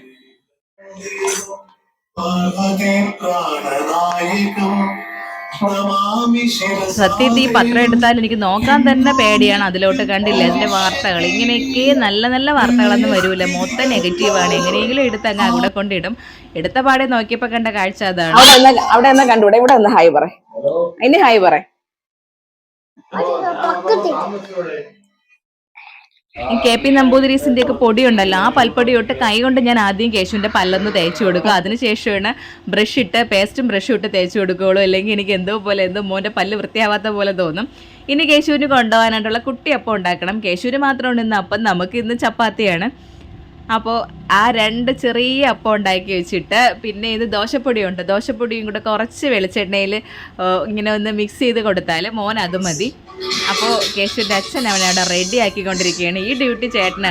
സത്യത്തിൽ ഈ പത്രം എടുത്താൽ എനിക്ക് നോക്കാൻ തന്നെ പേടിയാണ്. അതിലോട്ട് കണ്ടില്ലേ അതിന്റെ വാർത്തകൾ, ഇങ്ങനെയൊക്കെ നല്ല നല്ല വാർത്തകളൊന്നും വരൂല, മൊത്തം നെഗറ്റീവാണ്. എങ്ങനെയെങ്കിലും എടുത്ത് അങ്ങ് അവിടെ കൊണ്ടിടും. എടുത്ത പാടെ നോക്കിയപ്പോ കണ്ട കാഴ്ച അതാണ്. അവിടെ എന്നാ കണ്ടുകൂടെ? ഇവിടെ ഒന്ന് ഹായ് പറ. അതിന് ഹായ് പറ. KP നമ്പൂതിരീസിന്റെ ഒക്കെ പൊടി ഉണ്ടല്ലോ, ആ പൽപ്പൊടി തൊട്ട് കൈ കൊണ്ട് ഞാൻ ആദ്യം കേശുവിന്റെ പല്ലൊന്ന് തേച്ച് കൊടുക്കും. അതിനുശേഷമാണ് പേസ്റ്റും ബ്രഷും ഇട്ട് തേച്ച് കൊടുക്കുകയുള്ളൂ. അല്ലെങ്കിൽ എനിക്ക് എന്തോ മോന്റെ പല്ല് വൃത്തിയാവാത്ത പോലെ തോന്നും. ഇനി കേശുവിന് കൊണ്ടുപോകാനായിട്ടുള്ള കുട്ടിയപ്പം ഉണ്ടാക്കണം. കേശുവിന് മാത്രമാണ് ഇന്ന് അപ്പം, നമുക്ക് ഇന്ന് ചപ്പാത്തിയാണ്. അപ്പോൾ ആ 2 ചെറിയ അപ്പം ഉണ്ടാക്കി വെച്ചിട്ട് പിന്നെ ഇത് ദോശപ്പൊടിയും കൂടെ കുറച്ച് വെളിച്ചെണ്ണയിൽ ഇങ്ങനെ ഒന്ന് മിക്സ് ചെയ്ത് കൊടുത്താൽ മോൻ അത് മതി. അപ്പോൾ കേശുവിൻ്റെ അച്ഛൻ അവനവിടെ റെഡി ആക്കിക്കൊണ്ടിരിക്കുകയാണ്. ഈ ഡ്യൂട്ടി ചേട്ടന്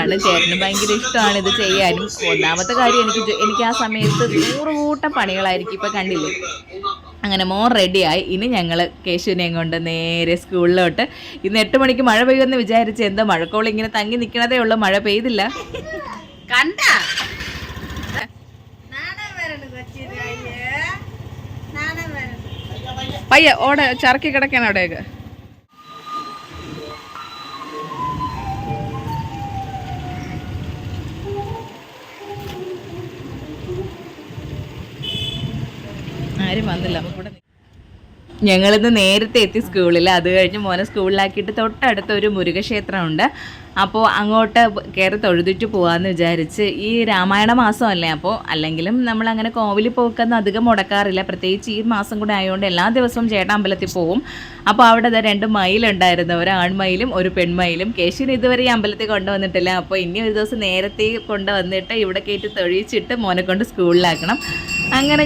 ഭയങ്കര ഇഷ്ടമാണ് ഇത് ചെയ്യാനും. ഒന്നാമത്തെ കാര്യം എനിക്ക് ആ സമയത്ത് 100 കൂട്ടം പണികളായിരിക്കും. ഇപ്പം കണ്ടില്ലേ. അങ്ങനെ മോൻ റെഡിയായി. ഇനി ഞങ്ങൾ കേശുവിനെയും കൊണ്ട് നേരെ സ്കൂളിലോട്ട്. ഇന്ന് 8 മണിക്ക് മഴ പെയ്യുമെന്ന് വിചാരിച്ച് എന്തോ മഴക്കോൾ ഇങ്ങനെ തങ്ങി നിൽക്കണതേ ഉള്ളൂ, മഴ പെയ്തില്ല. കണ്ട പയ്യ ഓടെ ചറക്കി കിടക്കാണ് അവിടെയൊക്കെ. ആരും വന്നില്ല. നമുക്കിവിടെ ഞങ്ങളിന്ന് നേരത്തെ എത്തി സ്കൂളിൽ. അത് കഴിഞ്ഞ് മോനെ സ്കൂളിലാക്കിയിട്ട് തൊട്ടടുത്തൊരു മുരുകക്ഷേത്രമുണ്ട്. അപ്പോൾ അങ്ങോട്ട് കയറി തൊഴുതിട്ട് പോകാമെന്ന് വിചാരിച്ച്. ഈ രാമായണ മാസമല്ലേ, അപ്പോൾ അല്ലെങ്കിലും നമ്മളങ്ങനെ കോവിലിൽ പോക്കൊന്നും അധികം മുടക്കാറില്ല. പ്രത്യേകിച്ച് ഈ മാസം കൂടെ ആയതുകൊണ്ട് എല്ലാ ദിവസവും ചേട്ടൻ അമ്പലത്തിൽ പോവും. അപ്പോൾ അവിടെ 2 മയിലുണ്ടായിരുന്നു, ഒരു ആൺമയിലും ഒരു പെൺമയിലും. കേശുവിന് ഇതുവരെ ഈ അമ്പലത്തിൽ കൊണ്ടുവന്നിട്ടില്ല. അപ്പോൾ ഇനി ഒരു ദിവസം നേരത്തെ കൊണ്ടുവന്നിട്ട് ഇവിടെ കയറ്റി തൊഴിച്ചിട്ട് മോനെ കൊണ്ട് സ്കൂളിലാക്കണം. അങ്ങനെ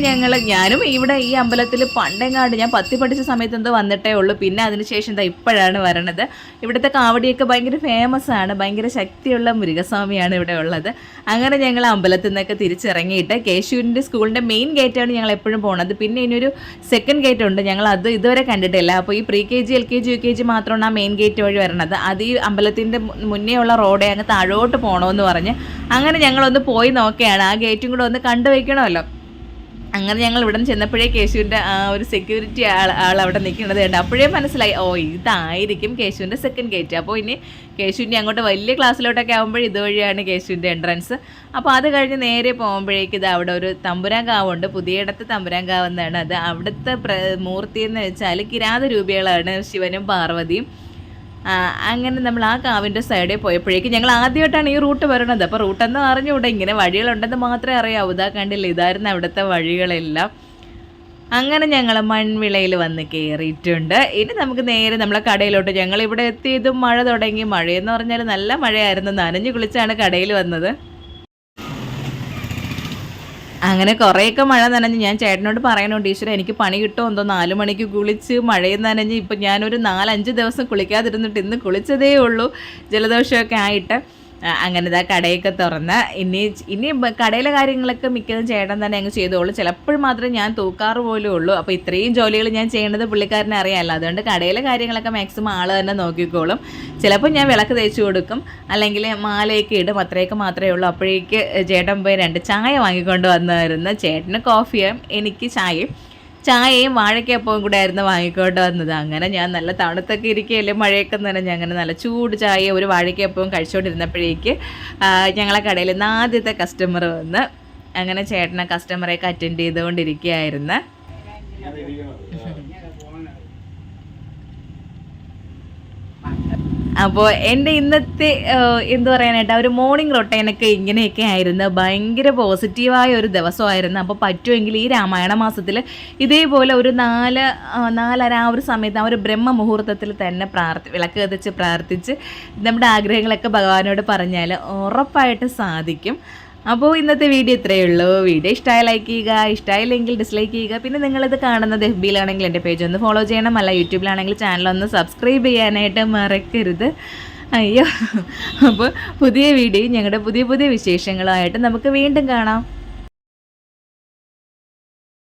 ഞാനും ഇവിടെ ഈ അമ്പലത്തിൽ പണ്ടെങ്ങാണ്ട് ഞാൻ 10 പഠിച്ച സമയത്ത് എന്തോ വന്നിട്ടേ ഉള്ളൂ. പിന്നെ അതിനുശേഷം ഇപ്പോഴാണ് വരണത്. ഇവിടുത്തെ കാവടിയൊക്കെ ഭയങ്കര ഫേമസ് ആണ്. ഭയങ്കര ശക്തിയുള്ള മുരുകസ്വാമിയാണ് ഇവിടെ ഉള്ളത്. അങ്ങനെ ഞങ്ങൾ അമ്പലത്തിൽ നിന്നൊക്കെ തിരിച്ചിറങ്ങിയിട്ട് കേശുവിൻ്റെ സ്കൂളിൻ്റെ മെയിൻ ഗേറ്റാണ് ഞങ്ങൾ എപ്പോഴും പോകുന്നത്. പിന്നെ ഇനിയൊരു സെക്കൻഡ് ഗേറ്റ് ഉണ്ട്, ഞങ്ങൾ അത് ഇതുവരെ കണ്ടിട്ടില്ല. അപ്പോൾ ഈ pre-KG LKG UKG മാത്രമാണ് ആ മെയിൻ ഗേറ്റ് വഴി വരണത്. അത് ഈ അമ്പലത്തിൻ്റെ മുന്നേ ഉള്ള റോഡേ അങ്ങ് താഴോട്ട് പോകണമെന്ന് പറഞ്ഞ് അങ്ങനെ ഞങ്ങളൊന്ന് പോയി നോക്കുകയാണ്. ആ ഗേറ്റും കൂടെ ഒന്ന് കണ്ടുവയ്ക്കണമല്ലോ. അങ്ങനെ ഞങ്ങൾ ഇവിടെ നിന്ന് ചെന്നപ്പോഴേ കേശുവിൻ്റെ ആ ഒരു സെക്യൂരിറ്റി ആൾ അവിടെ നിൽക്കുന്നത് കണ്ട് അപ്പോഴേ മനസ്സിലായി, ഇതായിരിക്കും കേശുവിൻ്റെ സെക്കൻഡ് ഗേറ്റ്. അപ്പോൾ ഇനി കേശുവിൻ്റെ അങ്ങോട്ട് വലിയ ക്ലാസ്സിലോട്ടൊക്കെ ആകുമ്പോൾ ഇതുവഴിയാണ് കേശുവിൻ്റെ എൻട്രൻസ്. അപ്പോൾ അത് കഴിഞ്ഞ് നേരെ പോകുമ്പോഴേക്ക് ഇത് അവിടെ ഒരു തമ്പുരാൻകാവുണ്ട്, പുതിയയിടത്ത് തമ്പുരാൻകാവ് എന്നാണ് അത്. അവിടുത്തെ മൂർത്തി എന്ന് വെച്ചാൽ കിരാത രൂപികളാണ് ശിവനും പാർവതിയും. അങ്ങനെ നമ്മൾ ആ കാവിൻ്റെ സൈഡിൽ പോയപ്പോഴേക്കും ഞങ്ങൾ ആദ്യമായിട്ടാണ് ഈ റൂട്ട് വരണത്. അപ്പോൾ റൂട്ടെന്ന് അറിഞ്ഞുകൂടെ, ഇങ്ങനെ വഴികളുണ്ടെന്ന് മാത്രമേ അറിയാവൂ. ഇതാ കണ്ടില്ല, ഇതായിരുന്നു അവിടുത്തെ വഴികളെല്ലാം. അങ്ങനെ ഞങ്ങൾ മൺവിളയിൽ വന്ന് കയറിയിട്ടുണ്ട്. ഇനി നമുക്ക് നേരെ നമ്മളെ കടയിലോട്ട്. ഞങ്ങൾ ഇവിടെ എത്തിയതും മഴ തുടങ്ങി. മഴയെന്ന് പറഞ്ഞാൽ നല്ല മഴയായിരുന്നു. നനഞ്ഞു കുളിച്ചാണ് കടയിൽ വന്നത്. അങ്ങനെ കുറേയൊക്കെ മഴ നനഞ്ഞ് ഞാൻ ചേട്ടനോട് പറയണുണ്ട്, ഈശ്വര എനിക്ക് പണി കിട്ടുമോ എന്തോ, 4 മണിക്ക് കുളിച്ച് മഴയും നനഞ്ഞ് ഇപ്പം ഞാനൊരു 4-5 ദിവസം കുളിക്കാതിരുന്നിട്ട് ഇന്ന് കുളിച്ചതേ ഉള്ളൂ ജലദോഷമൊക്കെ ആയിട്ട്. അങ്ങനെ ഇതാ കടയൊക്കെ തുറന്ന് ഇനി കടയിലെ കാര്യങ്ങളൊക്കെ മിക്കതും ചേട്ടൻ തന്നെ അങ്ങ് ചെയ്തോളൂ. ചിലപ്പോൾ മാത്രമേ ഞാൻ തൂക്കാറ് പോലും ഉള്ളൂ. അപ്പോൾ ഇത്രയും ജോലികൾ ഞാൻ ചെയ്യേണ്ടത് പുള്ളിക്കാരനെ അറിയാമല്ലോ, അതുകൊണ്ട് കടയിലെ കാര്യങ്ങളൊക്കെ മാക്സിമം ആൾ തന്നെ നോക്കിക്കോളും. ചിലപ്പോൾ ഞാൻ വിളക്ക് തേച്ച് കൊടുക്കും, അല്ലെങ്കിൽ മാലയൊക്കെ ഇടും, അത്രയൊക്കെ മാത്രമേ ഉള്ളൂ. അപ്പോഴേക്ക് ചേട്ടൻ പോയി 2 ചായ വാങ്ങിക്കൊണ്ട് വന്നായിരുന്നു. ചേട്ടന് കോഫിയും എനിക്ക് ചായയും വാഴയ്ക്കപ്പവും കൂടെ ആയിരുന്നു വാങ്ങിക്കൊണ്ട് വന്നത്. അങ്ങനെ ഞാൻ നല്ല തണുത്തൊക്കെ ഇരിക്കുകയല്ലേ, മഴയൊക്കെ നനഞ്ഞ് അങ്ങനെ നല്ല ചൂട് ചായ ഒരു വാഴയ്ക്കപ്പവും കഴിച്ചുകൊണ്ടിരുന്നപ്പോഴേക്ക് ഞങ്ങളെ കടയിൽ നിന്ന് ആദ്യത്തെ കസ്റ്റമർ വന്ന്. അങ്ങനെ ചേട്ടനെ കസ്റ്റമറെയൊക്കെ അറ്റൻഡ് ചെയ്തുകൊണ്ടിരിക്കുകയായിരുന്നു. അപ്പോൾ എൻ്റെ ഇന്നത്തെ എന്തു പറയാനായിട്ട് ഒരു മോർണിംഗ് റൊട്ടൈനൊക്കെ ഇങ്ങനെയൊക്കെ ആയിരുന്നു. ഭയങ്കര പോസിറ്റീവായ ഒരു ദിവസമായിരുന്നു. അപ്പോൾ പറ്റുമെങ്കിൽ ഈ രാമായണ മാസത്തിൽ ഇതേപോലെ ഒരു 4:30 ആ ഒരു സമയത്ത് ആ ഒരു ബ്രഹ്മ മുഹൂർത്തത്തിൽ തന്നെ വിളക്ക് കത്തിച്ച് പ്രാർത്ഥിച്ച് നമ്മുടെ ആഗ്രഹങ്ങളൊക്കെ ഭഗവാനോട് പറഞ്ഞാൽ ഉറപ്പായിട്ട് സാധിക്കും. അപ്പോൾ ഇന്നത്തെ വീഡിയോ ഇത്രയേ ഉള്ളൂ. വീഡിയോ ഇഷ്ടമായി ലൈക്ക് ചെയ്യുക, ഇഷ്ടമായില്ലെങ്കിൽ ഡിസ്ലൈക്ക് ചെയ്യുക. പിന്നെ നിങ്ങളിത് കാണുന്നത് FBയിലാണെങ്കിൽ എൻ്റെ പേജ് ഒന്ന് ഫോളോ ചെയ്യണം, അല്ല യൂട്യൂബിലാണെങ്കിൽ ചാനലൊന്ന് സബ്സ്ക്രൈബ് ചെയ്യാനായിട്ട് മറക്കരുത്. അയ്യോ, അപ്പോൾ പുതിയ വീഡിയോ ഞങ്ങളുടെ പുതിയ വിശേഷങ്ങളായിട്ട് നമുക്ക് വീണ്ടും കാണാം.